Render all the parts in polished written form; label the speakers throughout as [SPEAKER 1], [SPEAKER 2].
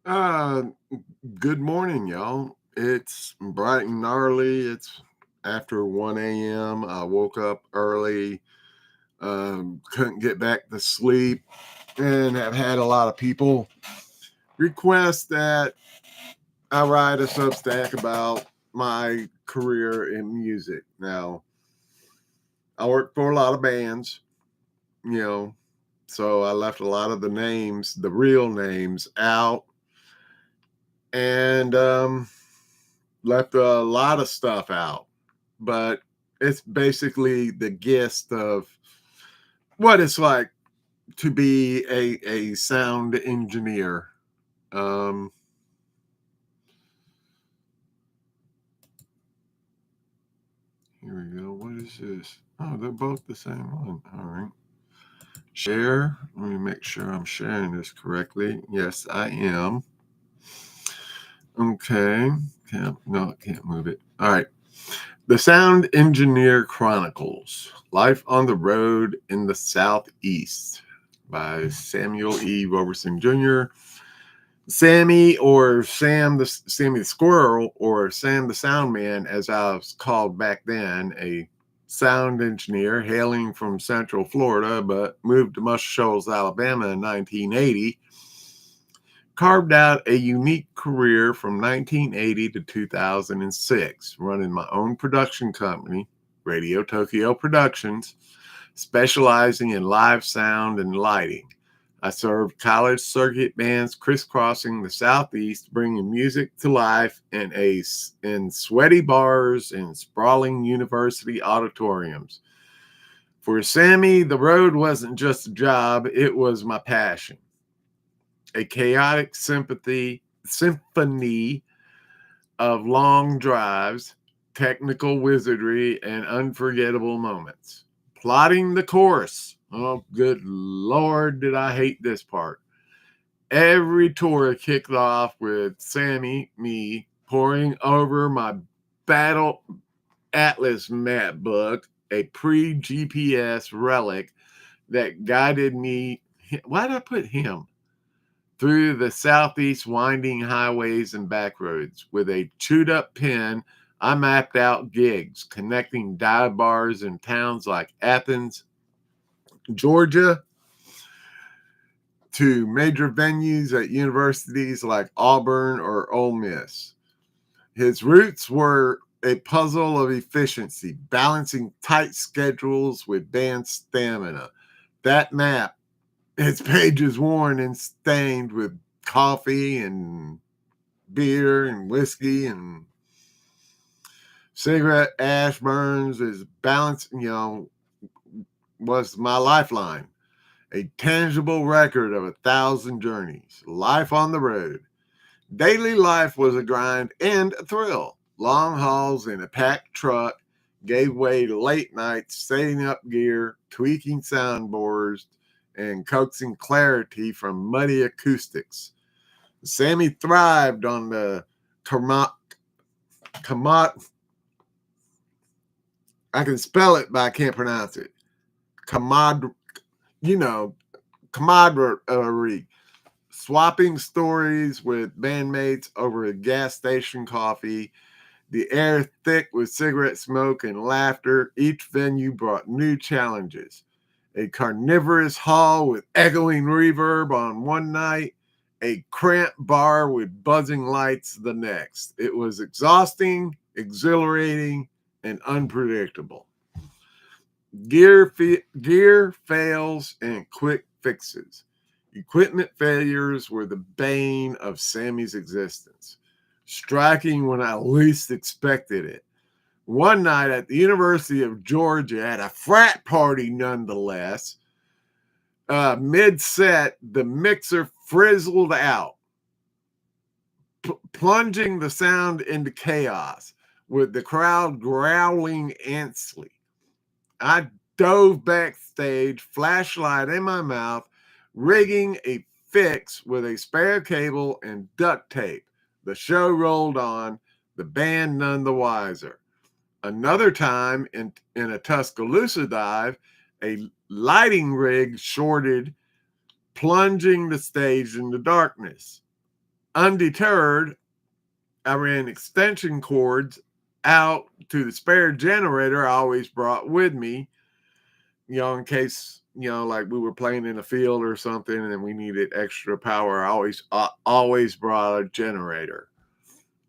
[SPEAKER 1] Uh, Good morning, y'all. It's bright and early. It's after 1 a.m. I woke up early, couldn't get back to sleep, and have had a lot of people request that I write a Substack about my career in music. Now, I work for a lot of bands, you know, so I left a lot of the names, the real names, out and left a lot of stuff out, but it's basically the gist of what it's like to be a sound engineer. Um, Here we go. What is this? Oh, they're both the same one. All right. Share. Let me make sure I'm sharing this correctly. Yes, I am. Okay. No, I can't move it. All right. The Sound Engineer Chronicles: Life on the Road in the Southeast by Samuel E. Robertson Jr. Sammy, or Sammy the Squirrel, or Sam the Sound Man, as I was called back then, a sound engineer hailing from Central Florida, but moved to Muscle Shoals, Alabama in 1980, carved out a unique career from 1980 to 2006, running my own production company, Radio Tokyo Productions, specializing in live sound and lighting. I served college circuit bands crisscrossing the Southeast, bringing music to life in sweaty bars and sprawling university auditoriums. For Sammy, the road wasn't just a job, it was my passion. A chaotic symphony of long drives, technical wizardry, and unforgettable moments. Plotting the course. Oh, good Lord, did I hate this part. Every tour kicked off with me, poring over my Battle Atlas map book, a pre GPS relic that guided me. Why did I put him? Through the Southeast winding highways and back roads. With a chewed up pen, I mapped out gigs connecting dive bars in towns like Athens, Georgia, to major venues at universities like Auburn or Ole Miss. His roots were a puzzle of efficiency, balancing tight schedules with band stamina. That map, its pages worn and stained with coffee and beer and whiskey and cigarette ash burns, is balance, was my lifeline. A tangible record of 1,000 journeys, life on the road. Daily life was a grind and a thrill. Long hauls in a packed truck gave way to late nights setting up gear, tweaking soundboards, and coaxing clarity from muddy acoustics. Sammy thrived on the I can spell it, but I can't pronounce it. Camad, you know, camaraderie, swapping stories with bandmates over a gas station coffee, the air thick with cigarette smoke and laughter. Each venue brought new challenges. A carnivorous hall with echoing reverb on one night, a cramped bar with buzzing lights the next. It was exhausting, exhilarating, and unpredictable. Gear fails and quick fixes. Equipment failures were the bane of Sammy's existence, striking when I least expected it. One night at the University of Georgia, at a frat party nonetheless, mid-set, the mixer frizzled out, plunging the sound into chaos, with the crowd growling antsily. I dove backstage, flashlight in my mouth, rigging a fix with a spare cable and duct tape. The show rolled on, the band none the wiser. Another time in a Tuscaloosa dive, a lighting rig shorted, plunging the stage into darkness. Undeterred, I ran extension cords out to the spare generator I always brought with me, in case, like we were playing in a field or something and we needed extra power. I always brought a generator.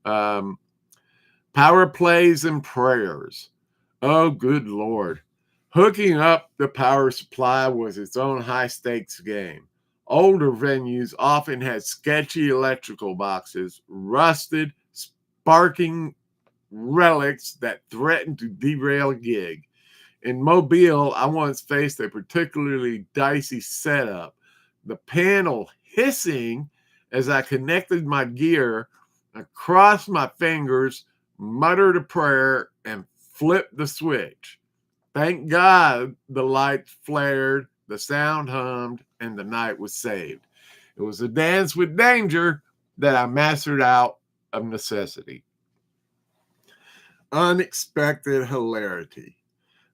[SPEAKER 1] Um, Power plays and prayers. Oh, good Lord. Hooking up the power supply was its own high stakes game. Older venues often had sketchy electrical boxes, rusted, sparking relics that threatened to derail a gig. In Mobile, I once faced a particularly dicey setup. The panel hissing as I connected my gear. I crossed my fingers, muttered a prayer, and flipped the switch. Thank God the lights flared, the sound hummed, and the night was saved. It was a dance with danger that I mastered out of necessity. Unexpected hilarity.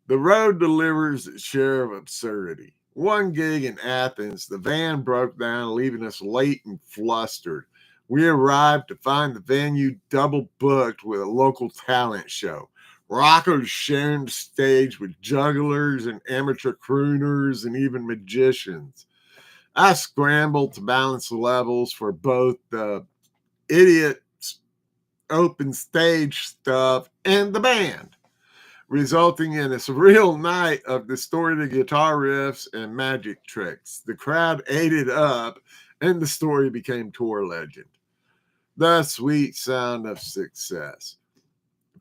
[SPEAKER 1] The road delivers its share of absurdity. One gig in Athens, the van broke down, leaving us late and flustered. We arrived to find the venue double booked with a local talent show. Rockers sharing the stage with jugglers and amateur crooners and even magicians. I scrambled to balance the levels for both the idiot open stage stuff and the band, resulting in a surreal night of distorted guitar riffs and magic tricks. The crowd ate it up, and the story became tour legend. The sweet sound of success.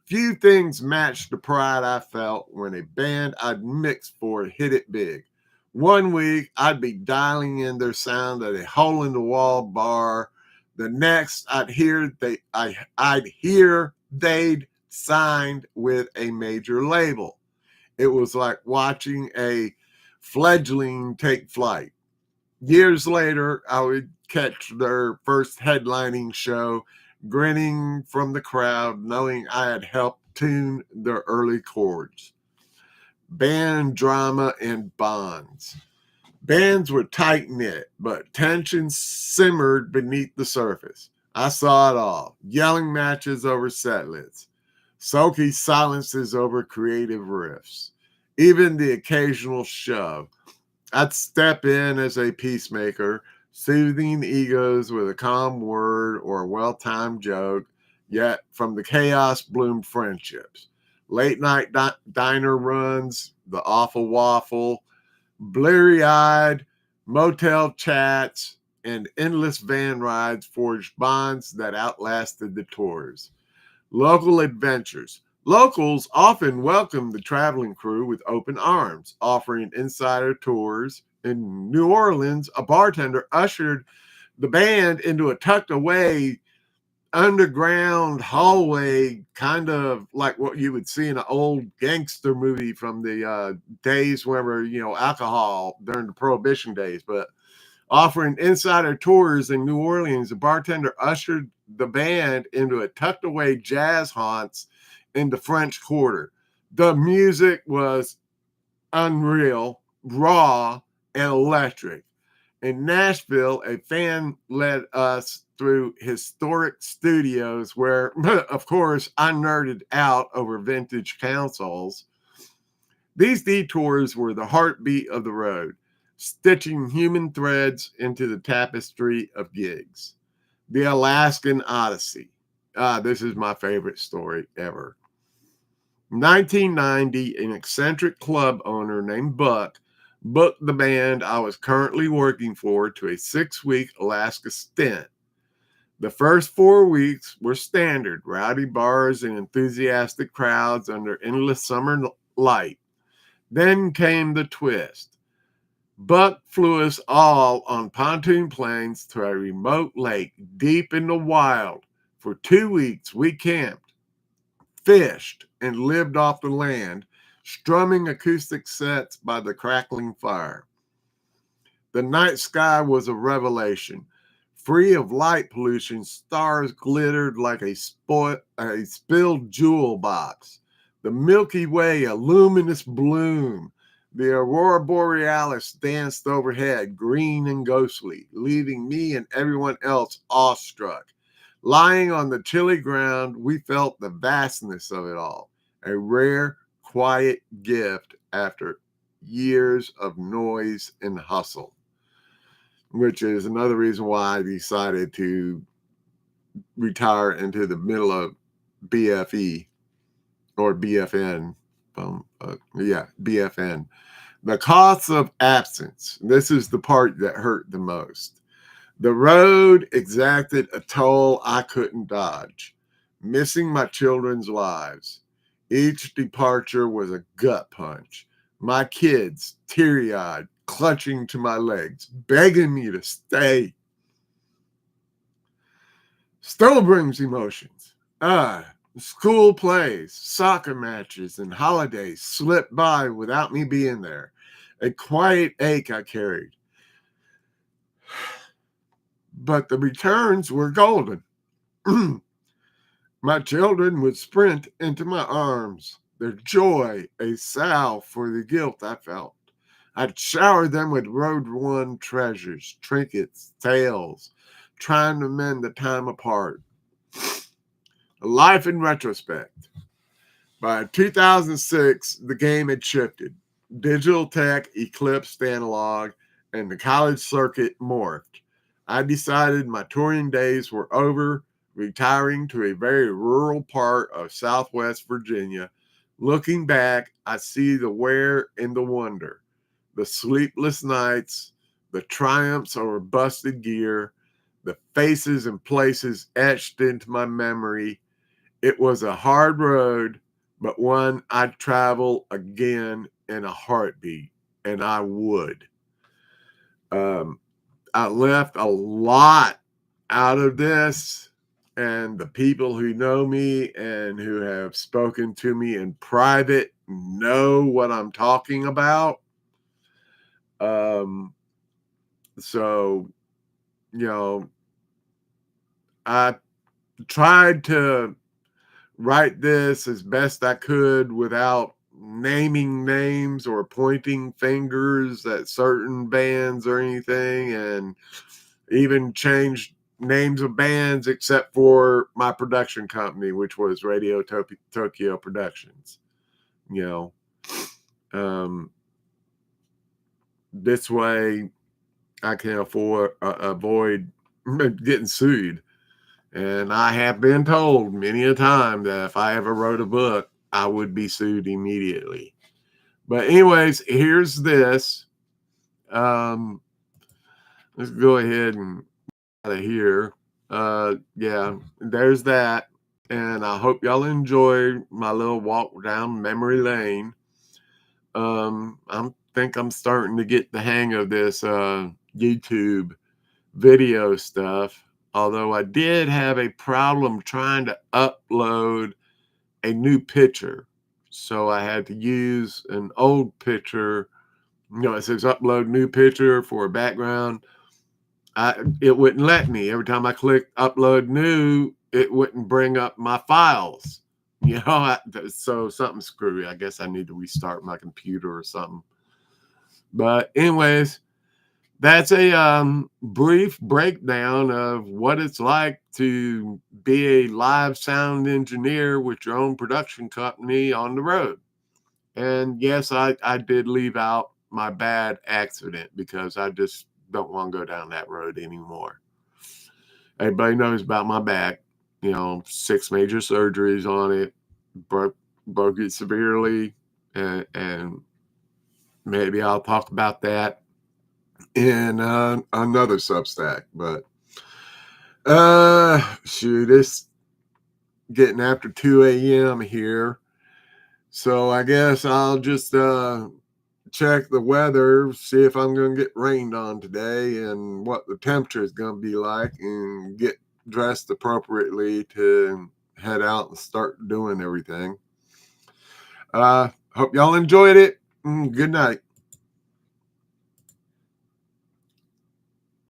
[SPEAKER 1] Few things matched the pride I felt when a band I'd mixed for hit it big. One week, I'd be dialing in their sound at a hole-in-the-wall bar. The next, I'd hear they'd signed with a major label. It was like watching a fledgling take flight. Years later, I would catch their first headlining show, grinning from the crowd, knowing I had helped tune their early chords. Band drama and bonds. Bands were tight-knit, but tension simmered beneath the surface. I saw it all. Yelling matches over set lists. Sulky silences over creative riffs. Even the occasional shove. I'd step in as a peacemaker, soothing egos with a calm word or a well-timed joke, yet from the chaos bloomed friendships. Late-night diner runs, the awful waffle, bleary-eyed motel chats, and endless van rides forged bonds that outlasted the tours. Local adventures. Locals often welcomed the traveling crew with open arms, offering insider tours. In New Orleans, a bartender ushered the band into a tucked away underground hallway, kind of like what you would see in an old gangster movie from the days whenever, alcohol during the Prohibition days. But offering insider tours in New Orleans, the bartender ushered the band into a tucked away jazz haunts in the French Quarter. The music was unreal, raw, and electric. In Nashville, a fan led us through historic studios where, of course, I nerded out over vintage consoles. These detours were the heartbeat of the road, stitching human threads into the tapestry of gigs. The Alaskan Odyssey. This is my favorite story ever. 1990, an eccentric club owner named Buck booked the band I was currently working for to a 6-week Alaska stint. The first 4 weeks were standard, rowdy bars and enthusiastic crowds under endless summer light. Then came the twist. Buck flew us all on pontoon planes to a remote lake deep in the wild. For 2 weeks, we camped, fished, and lived off the land, strumming acoustic sets by the crackling fire. The night sky was a revelation. Free of light pollution, stars glittered like a spilled jewel box. The Milky Way, a luminous bloom. The aurora borealis danced overhead, green and ghostly, leaving me and everyone else awestruck. Lying on the chilly ground, we felt the vastness of it all, a rare, quiet gift after years of noise and hustle, which is another reason why I decided to retire into the middle of BFE or BFN. BFN. The costs of absence. This is the part that hurt the most. The road exacted a toll I couldn't dodge, missing my children's lives. Each departure was a gut punch. My kids, teary-eyed, clutching to my legs, begging me to stay. Still brings emotions. School plays, soccer matches, and holidays slipped by without me being there. A quiet ache I carried. But the returns were golden. My children would sprint into my arms, their joy a salve for the guilt I felt. I'd shower them with road-won treasures, trinkets, tales, trying to mend the time apart. Life in retrospect. By 2006, the game had shifted. Digital tech eclipsed analog, and the college circuit morphed. I decided my touring days were over, retiring to a very rural part of Southwest Virginia. Looking back, I see the where and the wonder, the sleepless nights, the triumphs over busted gear, the faces and places etched into my memory. It was a hard road, but one I'd travel again in a heartbeat, and I would. I left a lot out of this, and the people who know me and who have spoken to me in private know what I'm talking about. So, I tried to write this as best I could without naming names or pointing fingers at certain bands or anything, and even changed names of bands except for my production company, which was Radio Tokyo Productions. This way I can avoid getting sued. And I have been told many a time that if I ever wrote a book, I would be sued immediately. But anyways, here's this. Let's go ahead and out of here. There's that. And I hope y'all enjoy my little walk down memory lane. I think I'm starting to get the hang of this YouTube video stuff. Although I did have a problem trying to upload a new picture. So I had to use an old picture. It says upload new picture for a background. It wouldn't let me. Every time I clicked upload new, it wouldn't bring up my files. So something's screwy. I guess I need to restart my computer or something. But anyways, that's a brief breakdown of what it's like to be a live sound engineer with your own production company on the road. And yes, I did leave out my bad accident because I just don't want to go down that road anymore. Everybody knows about my back, 6 major surgeries on it, broke it severely, and maybe I'll talk about that in another Substack. But it's getting after 2 a.m. here, so I guess I'll just check the weather, see if I'm going to get rained on today and what the temperature is going to be like, and get dressed appropriately to head out and start doing everything. Hope y'all enjoyed it. Good night.